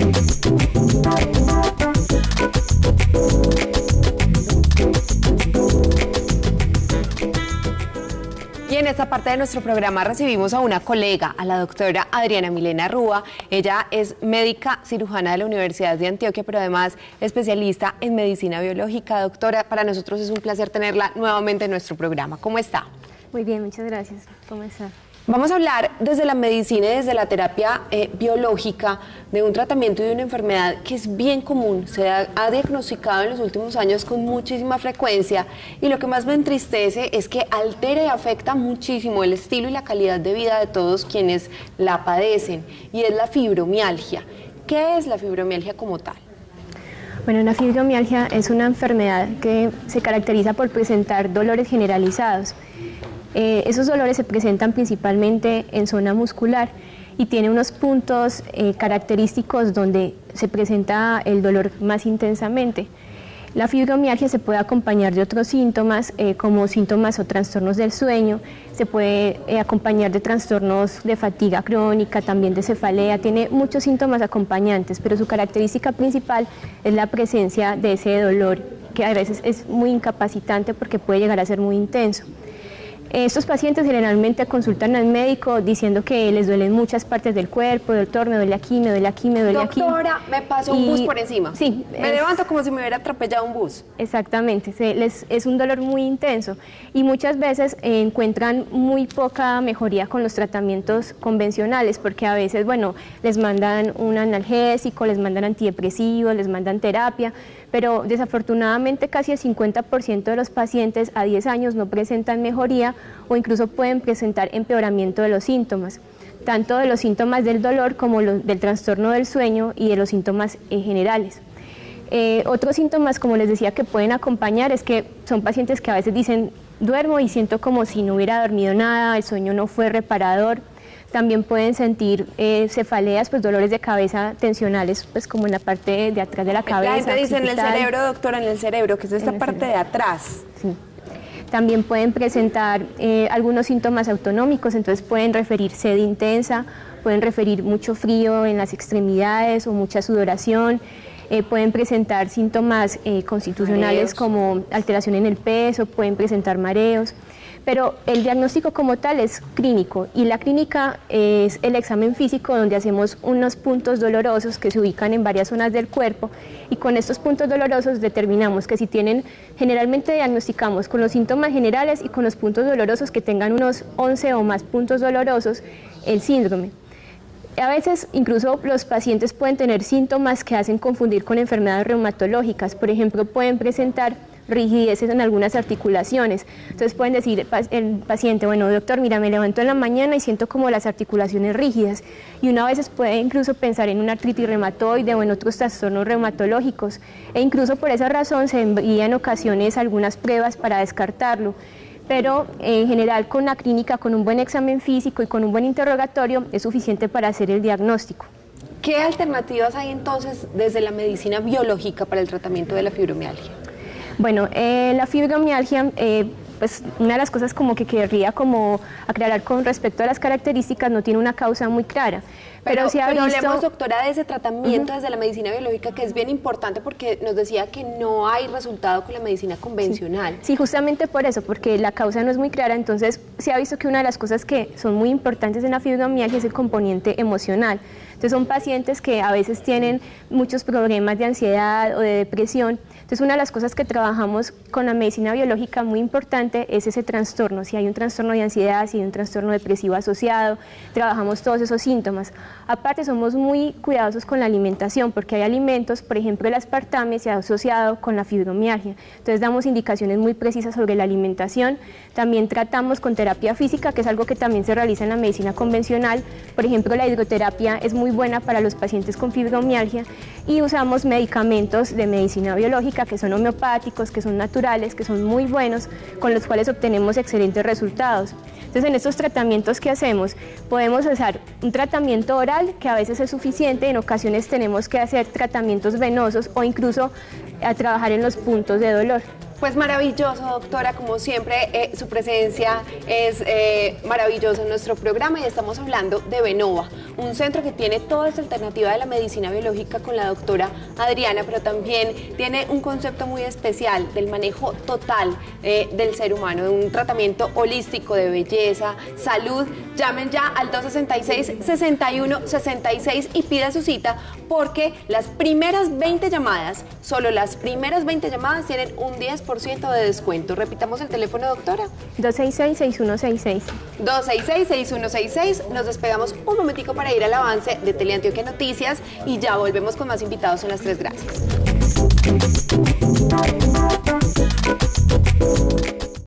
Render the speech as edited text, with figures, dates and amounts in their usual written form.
Y en esta parte de nuestro programa recibimos a una colega, a la doctora Adriana Milena Rúa. Ella es médica cirujana de la Universidad de Antioquia, pero además especialista en medicina biológica. Doctora, para nosotros es un placer tenerla nuevamente en nuestro programa. ¿Cómo está? Muy bien, muchas gracias. ¿Cómo está? Vamos a hablar desde la medicina y desde la terapia biológica de un tratamiento y de una enfermedad que es bien común, se ha diagnosticado en los últimos años con muchísima frecuencia, y lo que más me entristece es que altera y afecta muchísimo el estilo y la calidad de vida de todos quienes la padecen, y es la fibromialgia. ¿Qué es la fibromialgia como tal? Bueno, la fibromialgia es una enfermedad que se caracteriza por presentar dolores generalizados. Esos dolores se presentan principalmente en zona muscular y tiene unos puntos característicos donde se presenta el dolor más intensamente. La fibromialgia se puede acompañar de otros síntomas como síntomas o trastornos del sueño, se puede acompañar de trastornos de fatiga crónica, también de cefalea, tiene muchos síntomas acompañantes, pero su característica principal es la presencia de ese dolor, que a veces es muy incapacitante porque puede llegar a ser muy intenso. Estos pacientes generalmente consultan al médico diciendo que les duelen muchas partes del cuerpo, doctor, me duele aquí, me duele aquí, me duele aquí. Doctora, me pasó un bus por encima. Sí. Me levanto como si me hubiera atropellado un bus. Exactamente, es un dolor muy intenso y muchas veces encuentran muy poca mejoría con los tratamientos convencionales, porque a veces, bueno, les mandan un analgésico, les mandan antidepresivos, les mandan terapia, pero desafortunadamente casi el 50% de los pacientes a 10 años no presentan mejoría o incluso pueden presentar empeoramiento de los síntomas, tanto de los síntomas del dolor como del trastorno del sueño y de los síntomas generales. Otros síntomas, como les decía, que pueden acompañar es que son pacientes que a veces dicen, duermo y siento como si no hubiera dormido nada, el sueño no fue reparador. También pueden sentir cefaleas, pues dolores de cabeza tensionales, pues como en la parte de atrás de la cabeza. La gente dice en el cerebro, doctora, en el cerebro, que es esta parte de atrás. Sí. También pueden presentar algunos síntomas autonómicos, entonces pueden referir sed intensa, pueden referir mucho frío en las extremidades o mucha sudoración, pueden presentar síntomas constitucionales como alteración en el peso, pueden presentar mareos. Pero el diagnóstico como tal es clínico, y la clínica es el examen físico donde hacemos unos puntos dolorosos que se ubican en varias zonas del cuerpo, y con estos puntos dolorosos determinamos que si tienen, generalmente diagnosticamos con los síntomas generales y con los puntos dolorosos que tengan unos 11 o más puntos dolorosos el síndrome. A veces incluso los pacientes pueden tener síntomas que hacen confundir con enfermedades reumatológicas, por ejemplo pueden presentar rigideces en algunas articulaciones. Entonces pueden decir el paciente, bueno doctor, mira, me levanto en la mañana y siento como las articulaciones rígidas, y uno a veces puede incluso pensar en una artritis reumatoide o en otros trastornos reumatológicos, e incluso por esa razón se envían en ocasiones algunas pruebas para descartarlo. Pero en general con la clínica, con un buen examen físico y con un buen interrogatorio es suficiente para hacer el diagnóstico. ¿Qué alternativas hay entonces desde la medicina biológica para el tratamiento de la fibromialgia? Bueno, la fibromialgia, pues una de las cosas como que querría como aclarar con respecto a las características, no tiene una causa muy clara. Pero hablemos, doctora, de ese tratamiento desde la medicina biológica, que es bien importante porque nos decía que no hay resultado con la medicina convencional. Sí, justamente por eso, porque la causa no es muy clara. Entonces se ha visto que una de las cosas que son muy importantes en la fibromialgia es el componente emocional. Entonces son pacientes que a veces tienen muchos problemas de ansiedad o de depresión. Entonces una de las cosas que trabajamos con la medicina biológica muy importante es ese trastorno. Si hay un trastorno de ansiedad, si hay un trastorno depresivo asociado, trabajamos todos esos síntomas. Aparte somos muy cuidadosos con la alimentación, porque hay alimentos, por ejemplo el aspartame se ha asociado con la fibromialgia. Entonces damos indicaciones muy precisas sobre la alimentación. También tratamos con terapia física, que es algo que también se realiza en la medicina convencional. Por ejemplo, la hidroterapia es muy buena para los pacientes con fibromialgia, y usamos medicamentos de medicina biológica que son homeopáticos, que son naturales, que son muy buenos, con los cuales obtenemos excelentes resultados. Entonces en estos tratamientos que hacemos podemos hacer un tratamiento oral que a veces es suficiente, en ocasiones tenemos que hacer tratamientos venosos o incluso a trabajar en los puntos de dolor. Pues maravilloso, doctora, como siempre su presencia es maravillosa en nuestro programa, y estamos hablando de Venova, un centro que tiene toda esta alternativa de la medicina biológica con la doctora Adriana, pero también tiene un concepto muy especial del manejo total del ser humano, de un tratamiento holístico de belleza, salud. Llamen ya al 266-6166 y pida su cita, porque las primeras 20 llamadas, solo las primeras 20 llamadas tienen un 10% de descuento. Repitamos el teléfono, doctora. 266-6166. 266-6166. Nos despegamos un momentico para ir al avance de Teleantioquia Noticias y ya volvemos con más invitados en las 3 gracias.